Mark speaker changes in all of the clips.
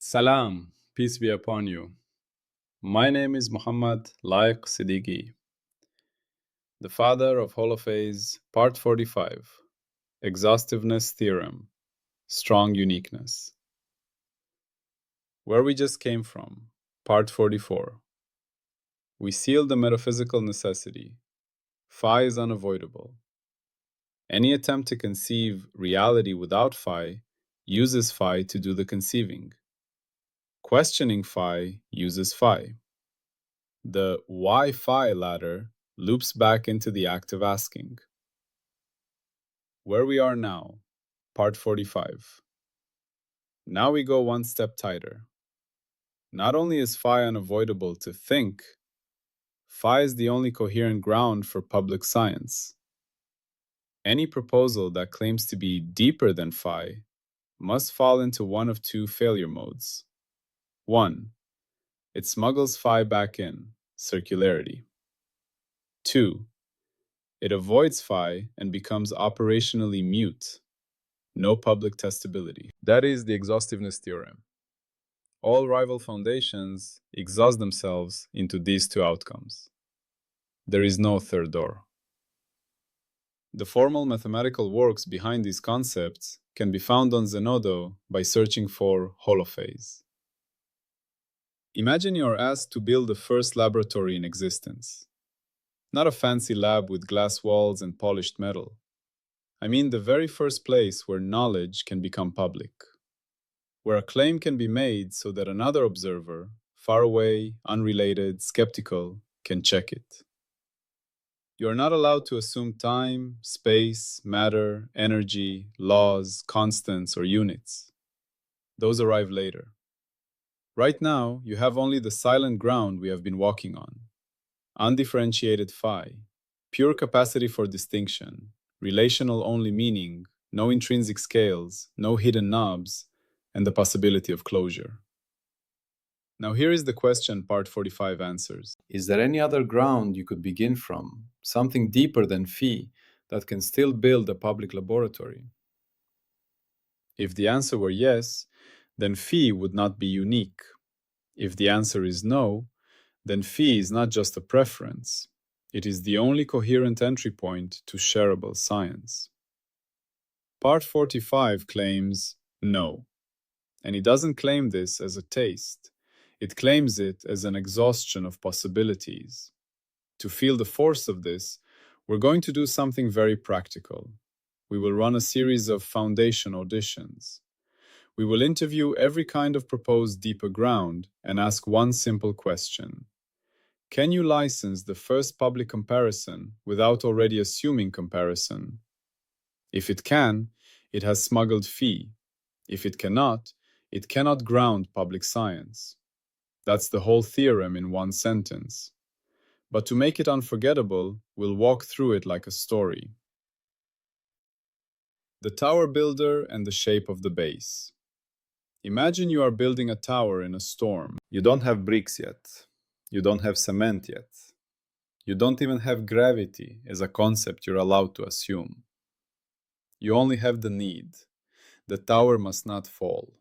Speaker 1: Salam, peace be upon you. My name is Muhammad Laik Siddiqui, the father of Holophase, Part 45, Exhaustiveness Theorem, Strong Uniqueness. Where we just came from, Part 44. We seal the metaphysical necessity. Phi is unavoidable. Any attempt to conceive reality without Phi uses Phi to do the conceiving. Questioning Phi uses Phi. The why Phi ladder loops back into the act of asking. Where we are now, Part 45. Now we go one step tighter. Not only is Phi unavoidable to think, Phi is the only coherent ground for public science. Any proposal that claims to be deeper than Phi must fall into one of two failure modes. 1. It smuggles Phi back in, circularity. 2. It avoids Phi and becomes operationally mute, no public testability. That is the exhaustiveness theorem. All rival foundations exhaust themselves into these two outcomes. There is no third door. The formal mathematical works behind these concepts can be found on Zenodo by searching for Holophase. Imagine you are asked to build the first laboratory in existence. Not a fancy lab with glass walls and polished metal. I mean the very first place where knowledge can become public, where a claim can be made so that another observer, far away, unrelated, skeptical, can check it. You are not allowed to assume time, space, matter, energy, laws, constants, or units. Those arrive later. Right now, you have only the silent ground we have been walking on. Undifferentiated phi, pure capacity for distinction, relational only meaning, no intrinsic scales, no hidden knobs, and the possibility of closure. Now here is the question Part 45 answers. Is there any other ground you could begin from, something deeper than phi, that can still build a public laboratory? If the answer were yes, then phi would not be unique. If the answer is no, then phi is not just a preference. It is the only coherent entry point to shareable science. Part 45 claims no. And it doesn't claim this as a taste. It claims it as an exhaustion of possibilities. To feel the force of this, we're going to do something very practical. We will run a series of foundation auditions. We will interview every kind of proposed deeper ground and ask one simple question. Can you license the first public comparison without already assuming comparison? If it can, it has smuggled phi. If it cannot ground public science. That's the whole theorem in one sentence. But to make it unforgettable, we'll walk through it like a story. The tower builder and the shape of the base. Imagine you are building a tower in a storm. You don't have bricks yet. You don't have cement yet. You don't even have gravity as a concept you're allowed to assume. You only have the need. The tower must not fall.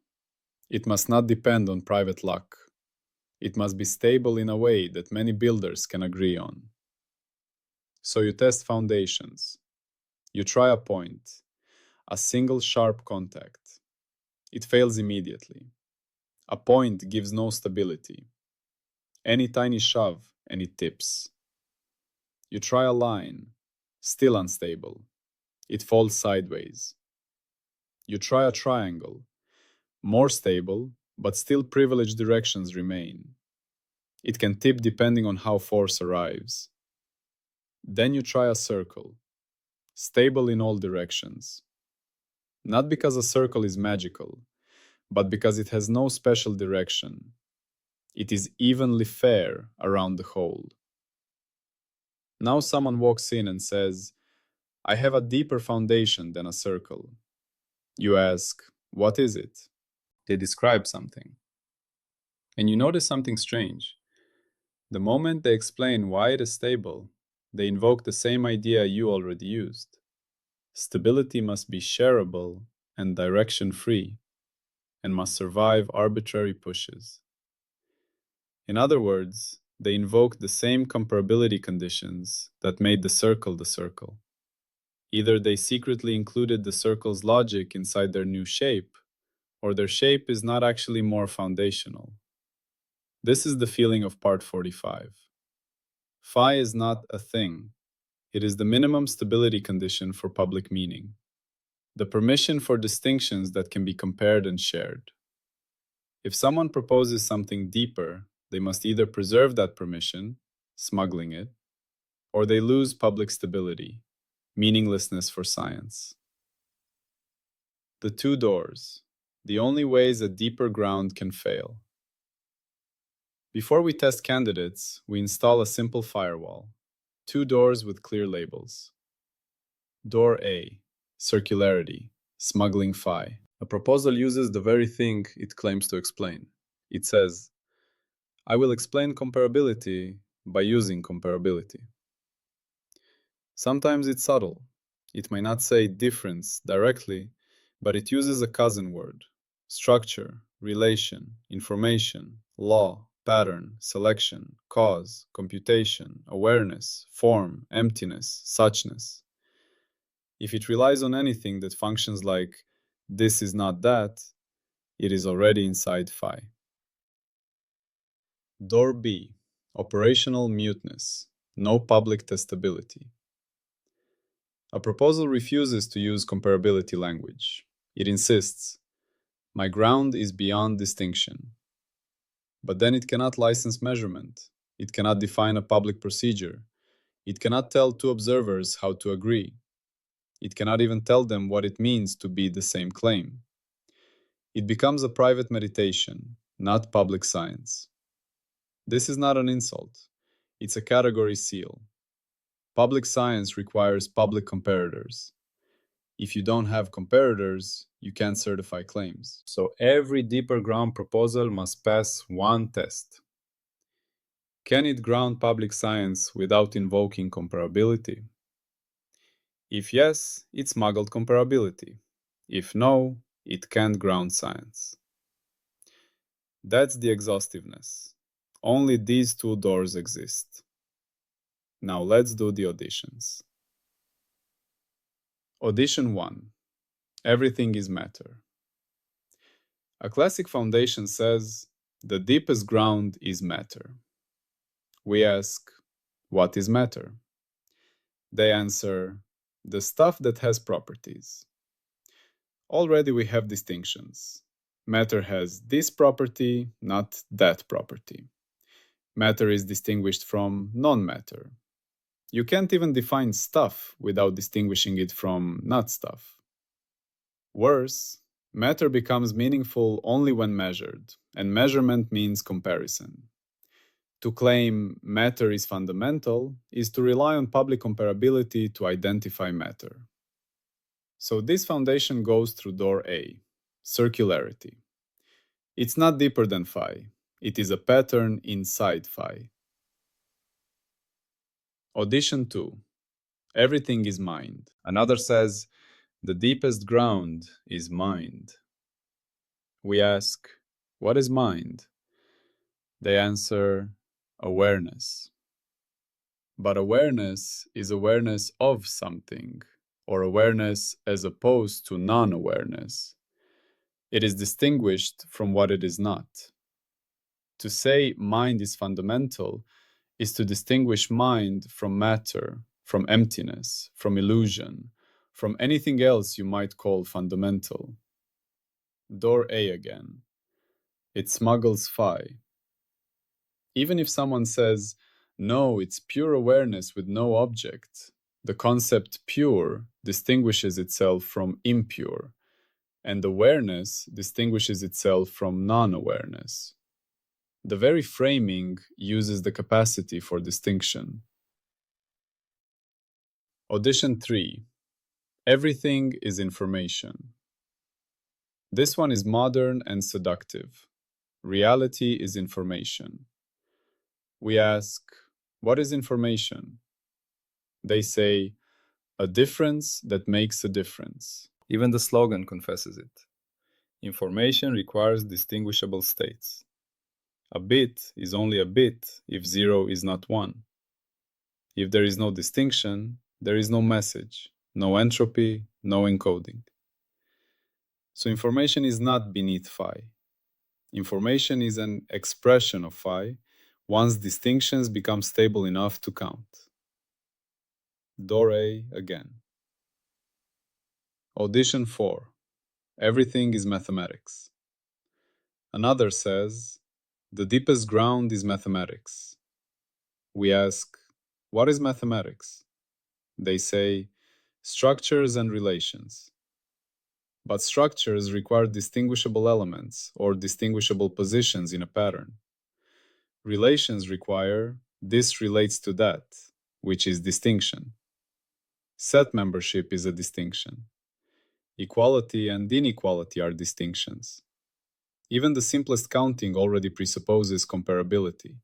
Speaker 1: It must not depend on private luck. It must be stable in a way that many builders can agree on. So you test foundations. You try a point, a single sharp contact. It fails immediately. A point gives no stability. Any tiny shove and it tips. You try a line, still unstable. It falls sideways. You try a triangle, more stable, but still privileged directions remain. It can tip depending on how force arrives. Then you try a circle, stable in all directions. Not because a circle is magical, but because it has no special direction. It is evenly fair around the whole. Now someone walks in and says, I have a deeper foundation than a circle. You ask, what is it? They describe something. And you notice something strange. The moment they explain why it is stable, they invoke the same idea you already used. Stability must be shareable and direction-free. and must survive arbitrary pushes. In other words, they invoke the same comparability conditions that made the circle. Either they secretly included the circle's logic inside their new shape, or their shape is not actually more foundational. This is the feeling of part 45. Phi is not a thing. It is the minimum stability condition for public meaning, the permission for distinctions that can be compared and shared. If someone proposes something deeper, they must either preserve that permission, smuggling it, or they lose public stability, meaninglessness for science. The two doors, the only ways a deeper ground can fail. Before we test candidates, we install a simple firewall, two doors with clear labels. Door A, circularity, smuggling phi. A proposal uses the very thing it claims to explain. It says, I will explain comparability by using comparability. Sometimes it's subtle. It may not say difference directly, but it uses a cousin word. Structure, relation, information, law, pattern, selection, cause, computation, awareness, form, emptiness, suchness. If it relies on anything that functions like this is not that, it is already inside phi. Door B, operational muteness, no public testability. A proposal refuses to use comparability language. It insists, my ground is beyond distinction. But then it cannot license measurement. It cannot define a public procedure. It cannot tell two observers how to agree. It cannot even tell them what it means to be the same claim. It becomes a private meditation, not public science. This is not an insult. It's a category seal. Public science requires public comparators. If you don't have comparators, you can't certify claims. So every deeper ground proposal must pass one test. Can it ground public science without invoking comparability? If yes, it smuggled comparability. If no, it can't ground science. That's the exhaustiveness. Only these two doors exist. Now let's do the auditions. Audition 1. Everything is matter. A classic foundation says, the deepest ground is matter. We ask, what is matter? They answer, the stuff that has properties. Already we have distinctions. Matter has this property, not that property. Matter is distinguished from non-matter. You can't even define stuff without distinguishing it from not stuff. Worse, matter becomes meaningful only when measured, and measurement means comparison. To claim matter is fundamental is to rely on public comparability to identify matter. So this foundation goes through door A, circularity. It's not deeper than phi. It is a pattern inside phi. Audition 2. Everything is mind. Another says, the deepest ground is mind. We ask, what is mind? They answer, awareness. But awareness is awareness of something, or awareness as opposed to non-awareness. It is distinguished from what it is not. To say mind is fundamental is to distinguish mind from matter, from emptiness, from illusion, from anything else you might call fundamental. Door A again. It smuggles phi. Even if someone says, no, it's pure awareness with no object, the concept pure distinguishes itself from impure, and awareness distinguishes itself from non-awareness. The very framing uses the capacity for distinction. Audition 3. Everything is information. This one is modern and seductive. Reality is information. We ask, what is information? They say, a difference that makes a difference. Even the slogan confesses it. Information requires distinguishable states. A bit is only a bit if 0 is not 1. If there is no distinction, there is no message, no entropy, no encoding. So information is not beneath phi. Information is an expression of phi once distinctions become stable enough to count. Dore again. Audition 4. Everything is mathematics. Another says, the deepest ground is mathematics. We ask, what is mathematics? They say, structures and relations. But structures require distinguishable elements or distinguishable positions in a pattern. Relations require this relates to that, which is distinction. Set membership is a distinction. Equality and inequality are distinctions. Even the simplest counting already presupposes comparability.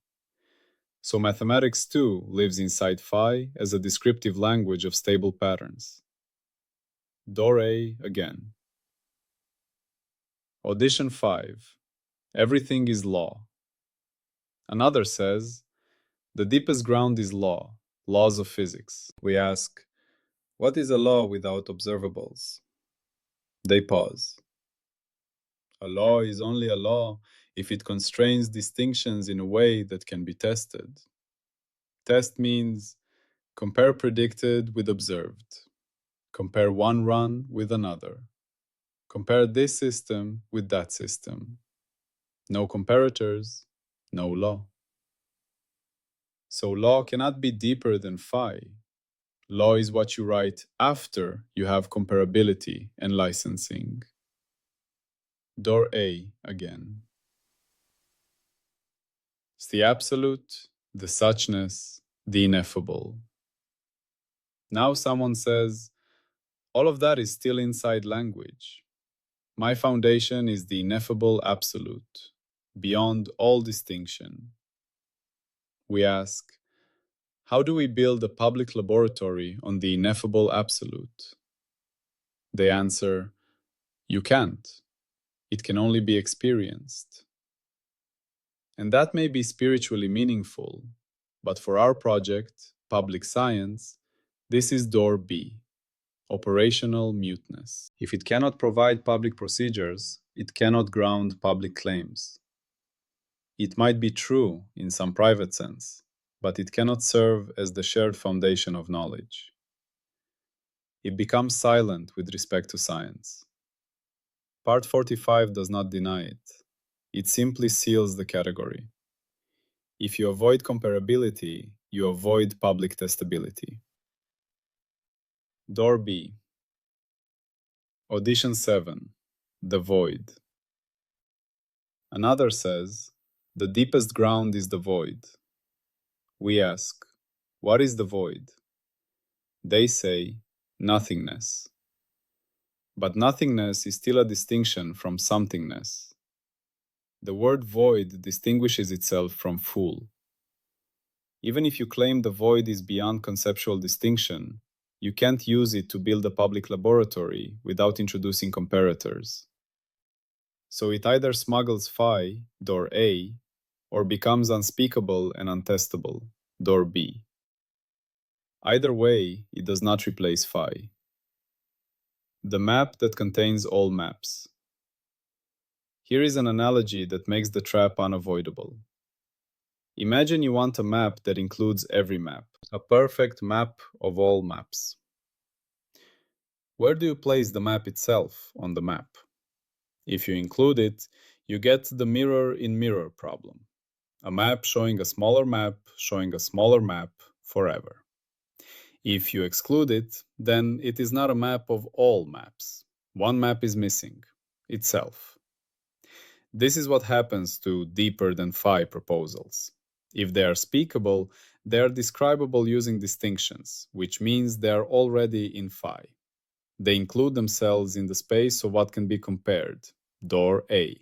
Speaker 1: So mathematics too lives inside phi as a descriptive language of stable patterns. Dore again. Audition 5. Everything is law. Another says, the deepest ground is law, laws of physics. We ask, what is a law without observables? They pause. A law is only a law if it constrains distinctions in a way that can be tested. Test means compare predicted with observed. Compare one run with another. Compare this system with that system. No comparators, no law. So law cannot be deeper than phi. Law is what you write after you have comparability and licensing. Door A again. It's the absolute, the suchness, the ineffable. Now someone says, all of that is still inside language. My foundation is the ineffable absolute, beyond all distinction. We ask, how do we build a public laboratory on the ineffable absolute? They answer, you can't. It can only be experienced. And that may be spiritually meaningful, but for our project, public science, this is door B, operational muteness. If it cannot provide public procedures, it cannot ground public claims. It might be true in some private sense, but it cannot serve as the shared foundation of knowledge. It becomes silent with respect to science. Part 45 does not deny it. It simply seals the category. If you avoid comparability, you avoid public testability. Door B. Audition 7. The void. Another says, the deepest ground is the void. We ask, what is the void? They say, nothingness. But nothingness is still a distinction from somethingness. The word void distinguishes itself from full. Even if you claim the void is beyond conceptual distinction, you can't use it to build a public laboratory without introducing comparators. So it either smuggles phi, door A, or becomes unspeakable and untestable, door B. Either way, it does not replace phi. The map that contains all maps. Here is an analogy that makes the trap unavoidable. Imagine you want a map that includes every map, a perfect map of all maps. Where do you place the map itself on the map? If you include it, you get the mirror-in-mirror problem. A map showing a smaller map showing a smaller map forever. If you exclude it, then it is not a map of all maps. One map is missing, itself. This is what happens to deeper than phi proposals. If they are speakable, they are describable using distinctions, which means they are already in phi. They include themselves in the space of what can be compared, door A.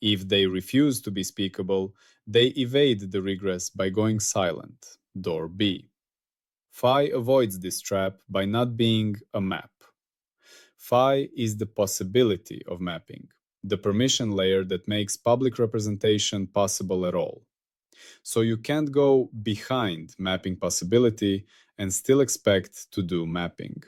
Speaker 1: If they refuse to be speakable, they evade the regress by going silent, door B. Phi avoids this trap by not being a map. Phi is the possibility of mapping, the permission layer that makes public representation possible at all. So you can't go behind mapping possibility and still expect to do mapping.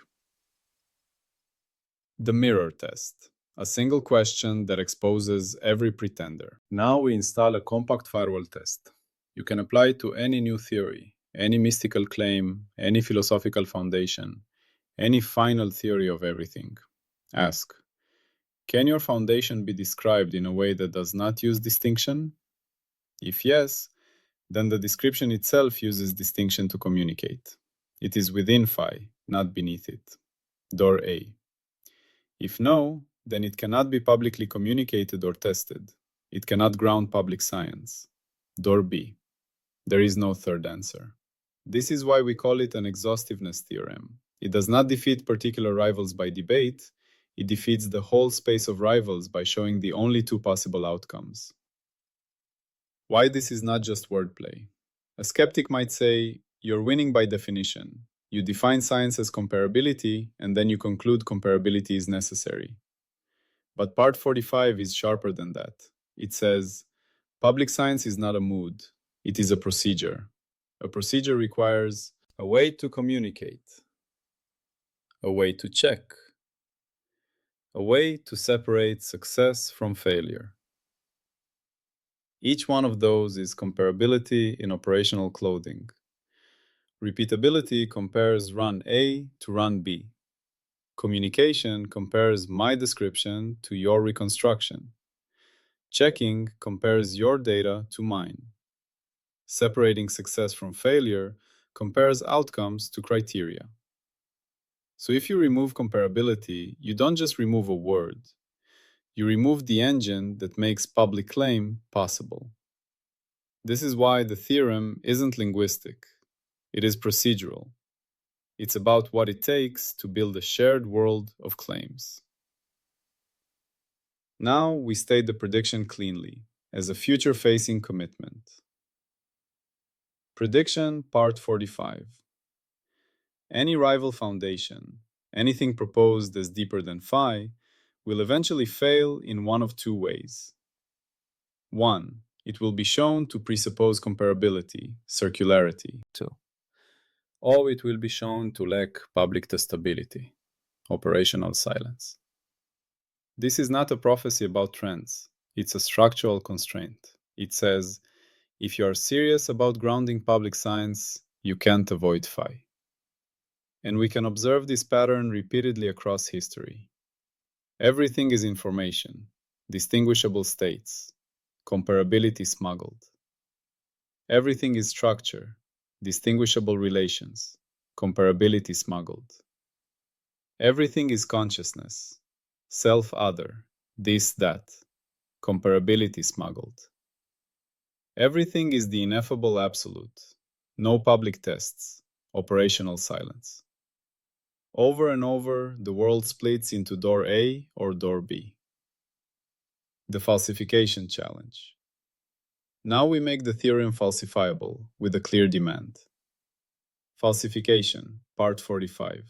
Speaker 1: The mirror test, a single question that exposes every pretender. Now we install a compact firewall test. You can apply it to any new theory, any mystical claim, any philosophical foundation, any final theory of everything. Ask, can your foundation be described in a way that does not use distinction? If yes, then the description itself uses distinction to communicate. It is within phi, not beneath it. Door A. If no, then it cannot be publicly communicated or tested. It cannot ground public science. Door B. There is no third answer. This is why we call it an exhaustiveness theorem. It does not defeat particular rivals by debate, it defeats the whole space of rivals by showing the only two possible outcomes. Why this is not just wordplay. A skeptic might say, you're winning by definition. You define science as comparability, and then you conclude comparability is necessary. But part 45 is sharper than that. It says, public science is not a mood, it is a procedure. A procedure requires a way to communicate, a way to check, a way to separate success from failure. Each one of those is comparability in operational clothing. Repeatability compares run A to run B. Communication compares my description to your reconstruction. Checking compares your data to mine. Separating success from failure compares outcomes to criteria. So if you remove comparability, you don't just remove a word. You remove the engine that makes public claim possible. This is why the theorem isn't linguistic. It is procedural. It's about what it takes to build a shared world of claims. Now we state the prediction cleanly, as a future-facing commitment. Prediction, Part 45. Any rival foundation, anything proposed as deeper than phi, will eventually fail in one of two ways. 1. It will be shown to presuppose comparability, circularity. 2. Or it will be shown to lack public testability, operational silence. This is not a prophecy about trends. It's a structural constraint. It says, if you are serious about grounding public science, you can't avoid phi. And we can observe this pattern repeatedly across history. Everything is information, distinguishable states, comparability smuggled. Everything is structure, distinguishable relations, comparability smuggled. Everything is consciousness, self-other, this, that, comparability smuggled. Everything is the ineffable absolute, no public tests, operational silence. Over and over, the world splits into door A or door B. The falsification challenge. Now we make the theorem falsifiable with a clear demand. Falsification, Part 45.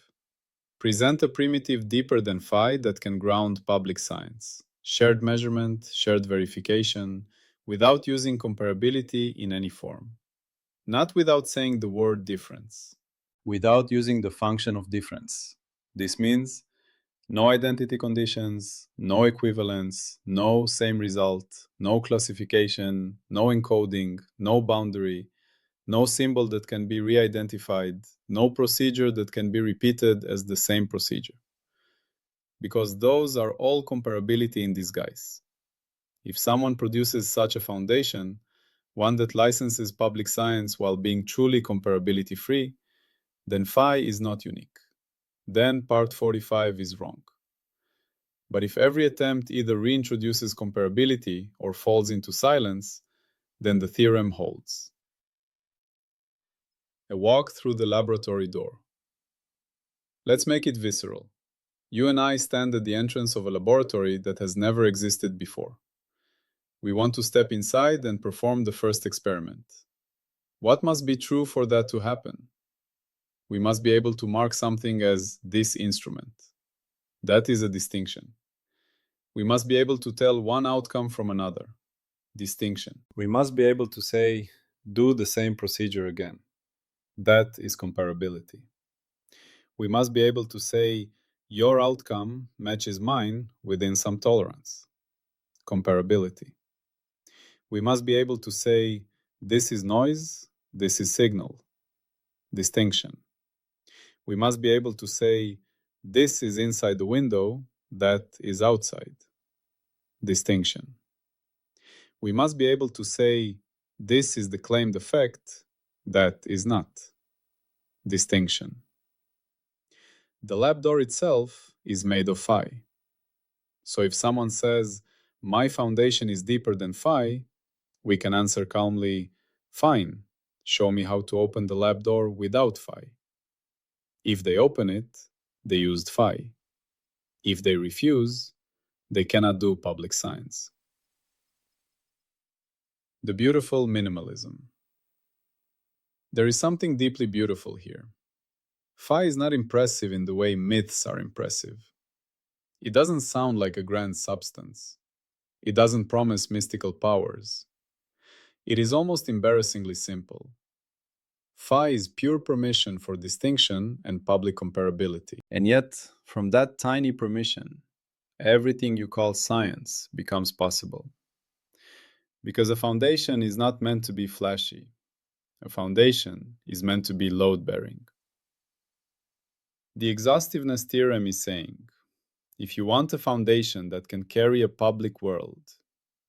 Speaker 1: Present a primitive deeper than phi that can ground public science, shared measurement, shared verification, without using comparability in any form. Not without saying the word difference. Without using the function of difference. This means no identity conditions, no equivalence, no same result, no classification, no encoding, no boundary, no symbol that can be re-identified, no procedure that can be repeated as the same procedure. Because those are all comparability in disguise. If someone produces such a foundation, one that licenses public science while being truly comparability-free, then phi is not unique. Then Part 45 is wrong. But if every attempt either reintroduces comparability or falls into silence, then the theorem holds. A walk through the laboratory door. Let's make it visceral. You and I stand at the entrance of a laboratory that has never existed before. We want to step inside and perform the first experiment. What must be true for that to happen? We must be able to mark something as this instrument. That is a distinction. We must be able to tell one outcome from another. Distinction. We must be able to say, do the same procedure again. That is comparability. We must be able to say, your outcome matches mine within some tolerance. Comparability. We must be able to say, this is noise, this is signal. Distinction. We must be able to say, this is inside the window, that is outside. Distinction. We must be able to say, this is the claimed effect, that is not. Distinction. The lab door itself is made of phi. So if someone says, my foundation is deeper than phi, we can answer calmly, fine, show me how to open the lab door without phi. If they open it, they used phi. If they refuse, they cannot do public science. The beautiful minimalism. There is something deeply beautiful here. Phi is not impressive in the way myths are impressive. It doesn't sound like a grand substance. It doesn't promise mystical powers. It is almost embarrassingly simple. Phi is pure permission for distinction and public comparability. And yet, from that tiny permission, everything you call science becomes possible. Because a foundation is not meant to be flashy. A foundation is meant to be load-bearing. The exhaustiveness theorem is saying, if you want a foundation that can carry a public world,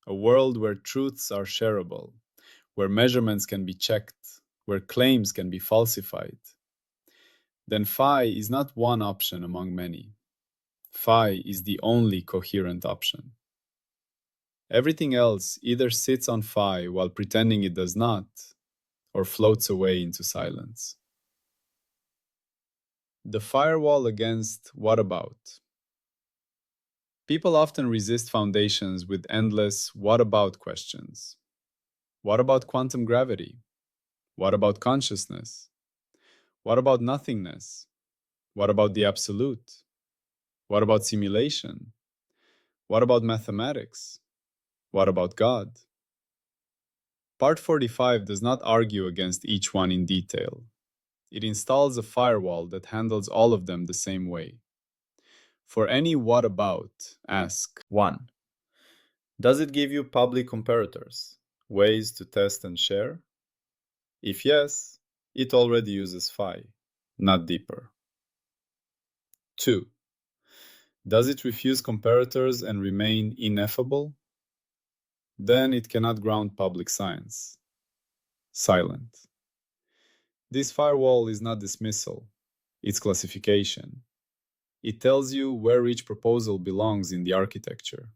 Speaker 1: a world where truths are shareable, where measurements can be checked, where claims can be falsified, then phi is not one option among many. Phi is the only coherent option. Everything else either sits on phi while pretending it does not, or floats away into silence. The firewall against what about? People often resist foundations with endless what about questions. What about quantum gravity? What about consciousness? What about nothingness? What about the absolute? What about simulation? What about mathematics? What about God? Part 45 does not argue against each one in detail. It installs a firewall that handles all of them the same way. For any what about, ask 1. Does it give you public comparators, ways to test and share? If yes, it already uses phi, not deeper. 2. Does it refuse comparators and remain ineffable? Then it cannot ground public science. Silent. This firewall is not dismissal, it's classification. It tells you where each proposal belongs in the architecture.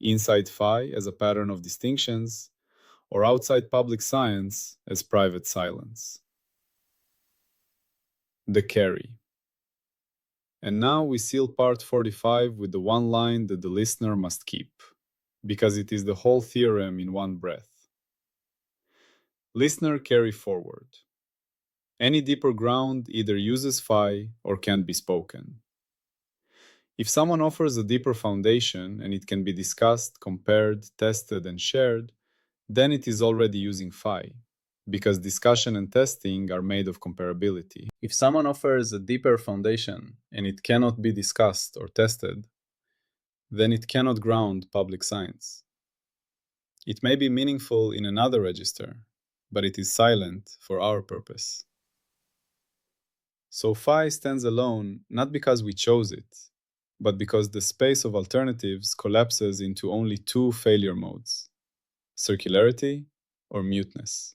Speaker 1: Inside phi as a pattern of distinctions, or outside public science as private silence. The carry. And now we seal part 45 with the one line that the listener must keep, because it is the whole theorem in one breath. Listener carry forward. Any deeper ground either uses phi or can't be spoken. If someone offers a deeper foundation and it can be discussed, compared, tested, and shared, then it is already using phi, because discussion and testing are made of comparability. If someone offers a deeper foundation and it cannot be discussed or tested, then it cannot ground public science. It may be meaningful in another register, but it is silent for our purpose. So phi stands alone not because we chose it, but because the space of alternatives collapses into only two failure modes: circularity or muteness.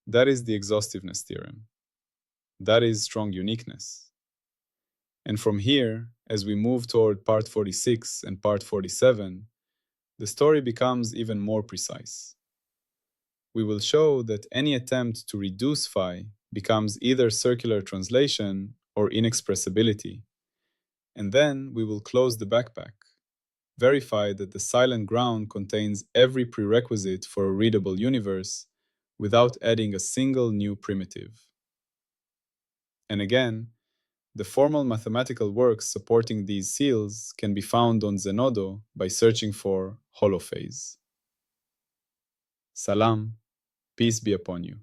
Speaker 1: That is the exhaustiveness theorem. That is strong uniqueness. And from here, as we move toward part 46 and part 47, the story becomes even more precise. We will show that any attempt to reduce phi becomes either circular translation or inexpressibility. And then we will close the backpack, verify that the silent ground contains every prerequisite for a readable universe without adding a single new primitive. And again, The formal mathematical works supporting these seals can be found on Zenodo by searching for Holophase. Salam, peace be upon you.